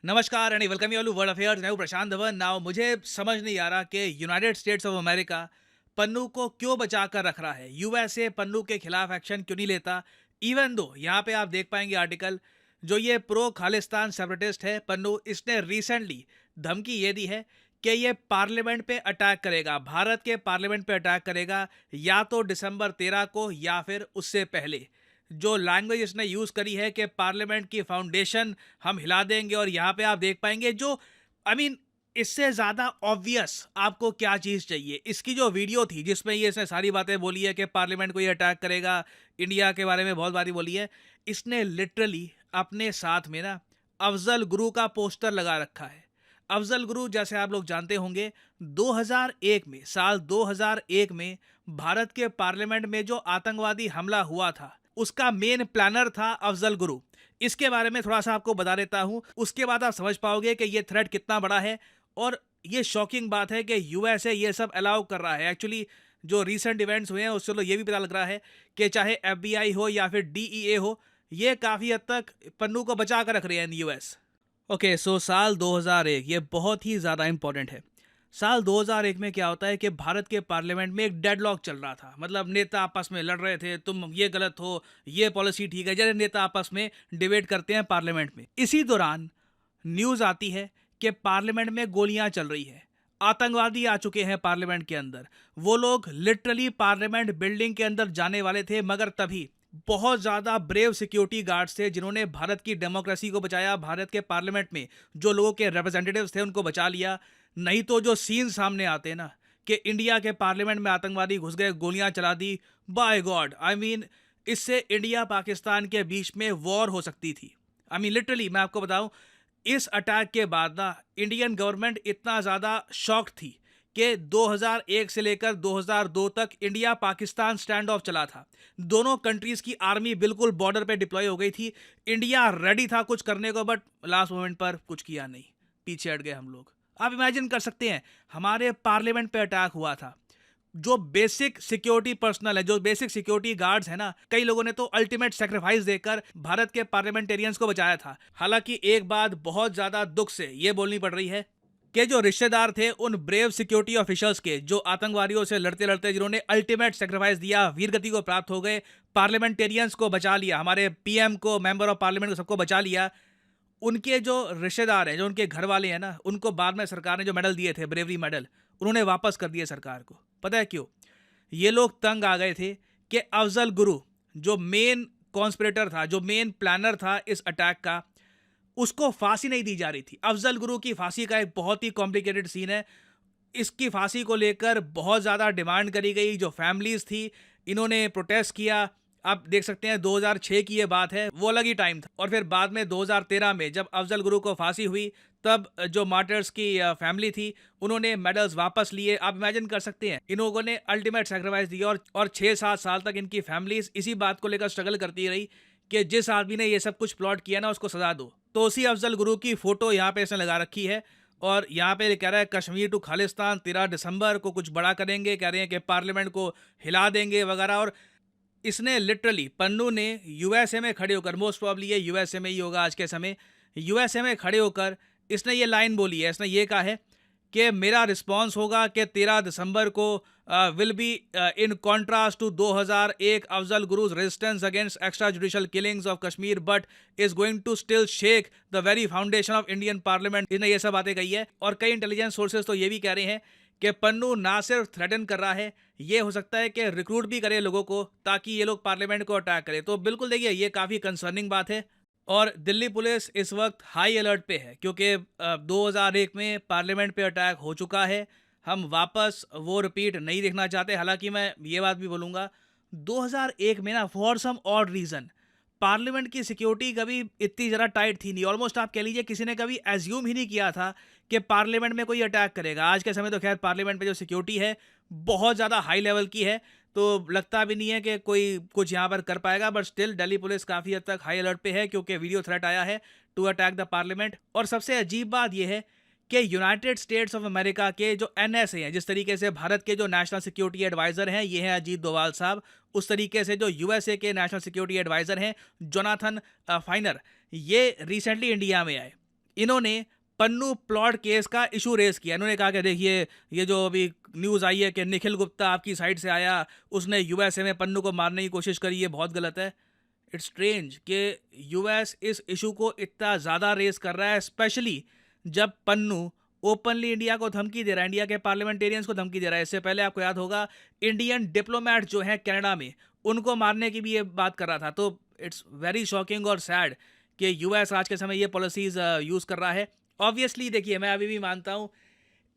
नमस्कार and welcome you all to world affairs. मैं हूं प्रशांत धवन। नाउ मुझे समझ नहीं आ रहा कि United states of America Pannu को क्यों बचा कर रख रहा है। यूएसए पन्नू के खिलाफ एक्शन क्यों नहीं लेता। इवन दो यहाँ पे आप देख पाएंगे आर्टिकल, जो ये प्रो खालिस्तान सेपरेटिस्ट है पन्नू, इसने रिसेंटली धमकी ये दी है कि ये पार्लियामेंट पे अटैक करेगा, भारत के पार्लियामेंट पे अटैक करेगा, या तो दिसंबर 13 को या फिर उससे पहले। जो लैंग्वेज इसने यूज करी है कि पार्लियामेंट की फाउंडेशन हम हिला देंगे, और यहाँ पे आप देख पाएंगे जो आई मीन इससे ज्यादा ऑब्वियस आपको क्या चीज चाहिए। इसकी जो वीडियो थी जिसमें ये इसने सारी बातें बोली है कि पार्लियामेंट को ये अटैक करेगा, इंडिया के बारे में बहुत बारी बोली है, इसने लिटरली अपने साथ में ना अफजल गुरु का पोस्टर लगा रखा है। अफजल गुरु जैसे आप लोग जानते होंगे 2001 में, साल 2001 में भारत के पार्लियामेंट में जो आतंकवादी हमला हुआ था उसका मेन प्लानर था अफजल गुरु। इसके बारे में थोड़ा सा आपको बता देता हूं, उसके बाद आप समझ पाओगे कि ये थ्रेट कितना बड़ा है। और ये शॉकिंग बात है कि यूएसए ये सब अलाउ कर रहा है। एक्चुअली जो रीसेंट इवेंट्स हुए हैं उससे तो ये भी पता लग रहा है कि चाहे एफबीआई हो या फिर डीईए हो, ये काफ़ी हद तक पन्नू को बचा कर रख रहे हैं इन यूएस। ओके, सो साल 2001 ये बहुत ही ज़्यादा इंपॉर्टेंट है। साल 2001 में क्या होता है कि भारत के पार्लियामेंट में एक डेडलॉक चल रहा था। मतलब नेता आपस में लड़ रहे थे, तुम ये गलत हो, ये पॉलिसी ठीक है, जैसे नेता आपस में डिबेट करते हैं पार्लियामेंट में। इसी दौरान न्यूज़ आती है कि पार्लियामेंट में गोलियां चल रही है, आतंकवादी आ चुके हैं पार्लियामेंट के अंदर। वो लोग लिटरली पार्लियामेंट बिल्डिंग के अंदर जाने वाले थे, मगर तभी बहुत ज़्यादा ब्रेव सिक्योरिटी गार्ड्स थे जिन्होंने भारत की डेमोक्रेसी को बचाया। भारत के पार्लियामेंट में जो लोगों के रिप्रेजेंटेटिव्स थे उनको बचा लिया। नहीं तो जो सीन सामने आते ना कि इंडिया के पार्लियामेंट में आतंकवादी घुस गए, गोलियां चला दी, बाय गॉड, आई मीन इससे इंडिया पाकिस्तान के बीच में वॉर हो सकती थी। आई मीन लिटरली मैं आपको बताऊं, इस अटैक के बाद ना इंडियन गवर्नमेंट इतना ज़्यादा शॉक्ड थी कि 2001 से लेकर 2002 तक इंडिया पाकिस्तान स्टैंड ऑफ चला था। दोनों कंट्रीज की आर्मी बिल्कुल बॉर्डर पे डिप्लॉय हो गई थी। इंडिया रेडी था कुछ करने को, बट लास्ट मोमेंट पर कुछ किया नहीं, पीछे हट गए हम लोग। आप इमेजिन कर सकते हैं, हमारे पार्लियामेंट पे अटैक हुआ था। जो बेसिक सिक्योरिटी पर्सनल है, जो बेसिक सिक्योरिटी गार्ड्स है ना, कई लोगों ने तो अल्टीमेट सेक्रीफाइस देकर भारत के पार्लियामेंटेरियंस को बचाया था। हालांकि एक बात बहुत ज्यादा दुख से ये बोलनी पड़ रही है कि जो रिश्तेदार थे उन ब्रेव सिक्योरिटी ऑफिशियल्स के, जो आतंकवादियों से लड़ते लड़ते जिन्होंने अल्टीमेट सेक्रीफाइस दिया, वीरगति को प्राप्त हो गए, पार्लियामेंटेरियंस को बचा लिया, हमारे पीएम को, मेंबर ऑफ पार्लियामेंट को, सबको बचा लिया, उनके जो रिश्तेदार हैं, जो उनके घर वाले हैं ना, उनको बाद में सरकार ने जो मेडल दिए थे, ब्रेवरी मेडल, उन्होंने वापस कर दिए सरकार को। पता है क्यों? ये लोग तंग आ गए थे कि अफजल गुरु जो मेन कॉन्स्पिरेटर था, जो मेन प्लानर था इस अटैक का, उसको फांसी नहीं दी जा रही थी। अफजल गुरु की फांसी का एक बहुत ही कॉम्प्लिकेटेड सीन है। इसकी फांसी को लेकर बहुत ज़्यादा डिमांड करी गई। जो फैमिलीज थी, इन्होंने प्रोटेस्ट किया। आप देख सकते हैं 2006 की ये बात है, वो अलग ही टाइम था। और फिर बाद में 2013 में जब अफजल गुरु को फांसी हुई, तब जो मार्टर्स की फैमिली थी उन्होंने मेडल्स वापस लिए। आप इमेजिन कर सकते हैं, इन लोगों ने अल्टीमेट सेक्रीफाइस दिया, और 6-7 साल तक इनकी फैमिलीज इसी बात को लेकर स्ट्रगल करती रही कि जिस आदमी ने ये सब कुछ प्लॉट किया ना उसको सजा दो। तो उसी अफजल गुरु की फोटो यहाँ पे इसने लगा रखी है, और यहाँ पे कह रहा है कश्मीर टू खालिस्तान 13 दिसंबर को कुछ बड़ा करेंगे, कह रहे हैं कि पार्लियामेंट को हिला देंगे वगैरह। और इसने लिटरली, पन्नू ने यूएसए में खड़े होकर, मोस्ट प्रॉब्ली ये यूएसए में ही होगा आज के समय, यूएसए में खड़े होकर इसने ये लाइन बोली है। इसने ये कहा है कि मेरा रिस्पांस होगा कि 13 दिसंबर को will be in contrast to 2001 Afzal Guru's resistance against extra judicial killings of Kashmir, but is going to still shake the very foundation of Indian parliament. इसने ये सब बातें कही है। और कई इंटेलिजेंस सोर्सेज तो ये भी कह रहे हैं कि पन्नू ना सिर्फ थ्रेटन कर रहा है, ये हो सकता है कि रिक्रूट भी करे लोगों को ताकि ये लोग पार्लियामेंट को अटैक करें। तो बिल्कुल देखिए, ये काफ़ी कंसर्निंग बात है। और दिल्ली पुलिस इस वक्त हाई अलर्ट पे है, क्योंकि 2001 में पार्लियामेंट पे अटैक हो चुका है। हम वापस वो रिपीट नहीं देखना चाहते। हालांकि मैं ये बात भी बोलूँगा, 2001 में ना for some odd reason parliament की सिक्योरिटी कभी इतनी ज़रा टाइट थी नहीं। ऑलमोस्ट आप कह लीजिए किसी ने कभी एज्यूम ही नहीं किया था कि पार्लियामेंट में कोई अटैक करेगा। आज के समय तो खैर पार्लियामेंट में जो सिक्योरिटी है बहुत ज़्यादा हाई लेवल की है, तो लगता भी नहीं है कि कोई कुछ यहाँ पर कर पाएगा। बट स्टिल दिल्ली पुलिस काफ़ी हद तक हाई अलर्ट पे है, क्योंकि वीडियो थ्रेट आया है टू अटैक द पार्लियामेंट। और सबसे अजीब बात यह है कि यूनाइटेड स्टेट्स ऑफ अमेरिका के जो एनएसए हैं, जिस तरीके से भारत के जो नेशनल सिक्योरिटी एडवाइज़र हैं ये हैं अजीत डोवाल साहब, उस तरीके से जो यूएसए के नेशनल सिक्योरिटी एडवाइज़र हैं जोनाथन फाइनर, ये रिसेंटली इंडिया में आए। इन्होंने पन्नू प्लॉट केस का इशू रेज किया। इन्होंने कहा कि देखिए, ये जो अभी न्यूज़ आई है कि निखिल गुप्ता आपकी साइड से आया, उसने यूएसए में पन्नू को मारने की कोशिश करी, ये बहुत गलत है। इट्स स्ट्रेंज कि यूएस इस इशू को इतना ज़्यादा रेज कर रहा है, स्पेशली जब पन्नू ओपनली इंडिया को धमकी दे रहा है, इंडिया के पार्लियामेंटेरियंस को धमकी दे रहा है। इससे पहले आपको याद होगा, इंडियन डिप्लोमेट जो हैं कनाडा में, उनको मारने की भी ये बात कर रहा था। तो इट्स वेरी शॉकिंग और सैड कि यूएस आज के समय ये पॉलिसीज यूज़ कर रहा है। ऑब्वियसली देखिए, मैं अभी भी मानता हूँ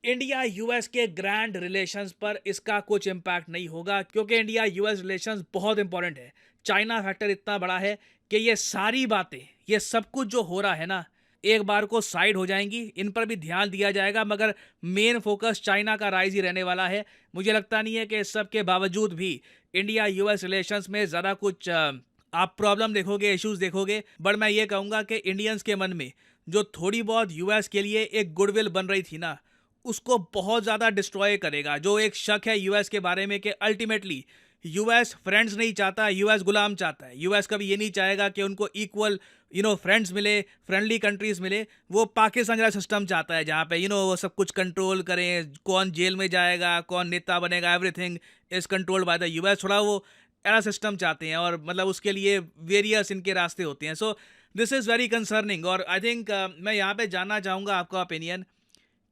इंडिया यूएस के ग्रैंड रिलेशंस पर इसका कुछ इम्पैक्ट नहीं होगा, क्योंकि इंडिया यूएस रिलेशंस बहुत इंपॉर्टेंट है। चाइना फैक्टर इतना बड़ा है कि ये सारी बातें, ये सब कुछ जो हो रहा है ना, एक बार को साइड हो जाएंगी, इन पर भी ध्यान दिया जाएगा, मगर मेन फोकस चाइना का राइज ही रहने वाला है। मुझे लगता नहीं है कि इस सब के बावजूद भी इंडिया यूएस रिलेशंस में ज़्यादा कुछ आप प्रॉब्लम देखोगे, इश्यूज देखोगे। बट मैं ये कहूँगा कि इंडियंस के मन में जो थोड़ी बहुत यूएस के लिए एक गुडविल बन रही थी ना, उसको बहुत ज़्यादा डिस्ट्रॉय करेगा। जो एक शक है यूएस के बारे में कि अल्टीमेटली यूएस फ्रेंड्स नहीं चाहता, यूएस गुलाम चाहता है। यूएस कभी ये नहीं चाहेगा कि उनको इक्वल फ्रेंड्स मिले, फ्रेंडली कंट्रीज मिले। वो पाकिस्तान जैसा सिस्टम चाहता है जहाँ पे वो सब कुछ कंट्रोल करें, कौन जेल में जाएगा, कौन नेता बनेगा, everything is controlled by the US. थोड़ा वो ऐसा सिस्टम चाहते हैं, और मतलब उसके लिए वेरियस इनके रास्ते होते हैं। So this is very concerning. और आई थिंक मैं यहाँ पे जानना चाहूँगा आपका ओपिनियन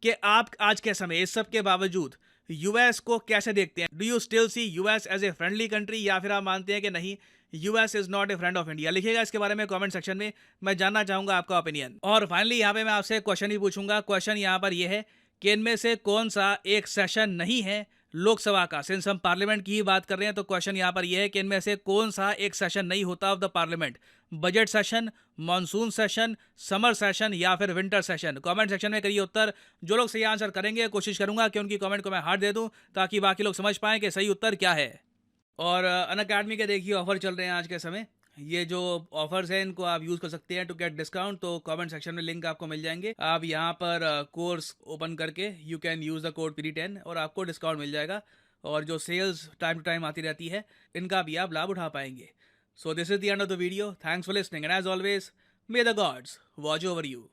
कि आप आज के समय इस सब के बावजूद यूएस को कैसे देखते हैं। Do you still see US as a friendly country, या फिर आप मानते हैं कि नहीं, US is not a friend of India? लिखिएगा इसके बारे में कमेंट सेक्शन में, मैं जानना चाहूंगा आपका ओपिनियन। और फाइनली यहाँ पे मैं आपसे क्वेश्चन ही पूछूंगा। क्वेश्चन यहाँ पर यह है कि इनमें से कौन सा एक सेशन नहीं है लोकसभा का? सिंस हम पार्लियामेंट की ही बात कर रहे हैं, तो क्वेश्चन यहाँ पर यह है कि इनमें से कौन सा एक सेशन नहीं होता of the parliament? Budget session, monsoon session, summer session, या फिर विंटर सेशन? कमेंट सेक्शन में करिए उत्तर। जो लोग सही आंसर करेंगे, कोशिश करूंगा कि उनकी कमेंट को मैं हार्ट दे दूं, ताकि बाकी लोग समझ पाएं कि सही उत्तर क्या है। और अनअकैडमी के देखिए ऑफर चल रहे हैं आज के समय। ये जो ऑफर्स हैं, इनको आप यूज़ कर सकते हैं टू गेट डिस्काउंट। तो कमेंट सेक्शन में लिंक आपको मिल जाएंगे। आप यहाँ पर कोर्स ओपन करके you can use the code PD10 और आपको डिस्काउंट मिल जाएगा। और जो सेल्स टाइम टू टाइम आती रहती है, इनका भी आप लाभ उठा पाएंगे। So this is the end of the video. Thanks for listening, and as always, may the gods watch over you.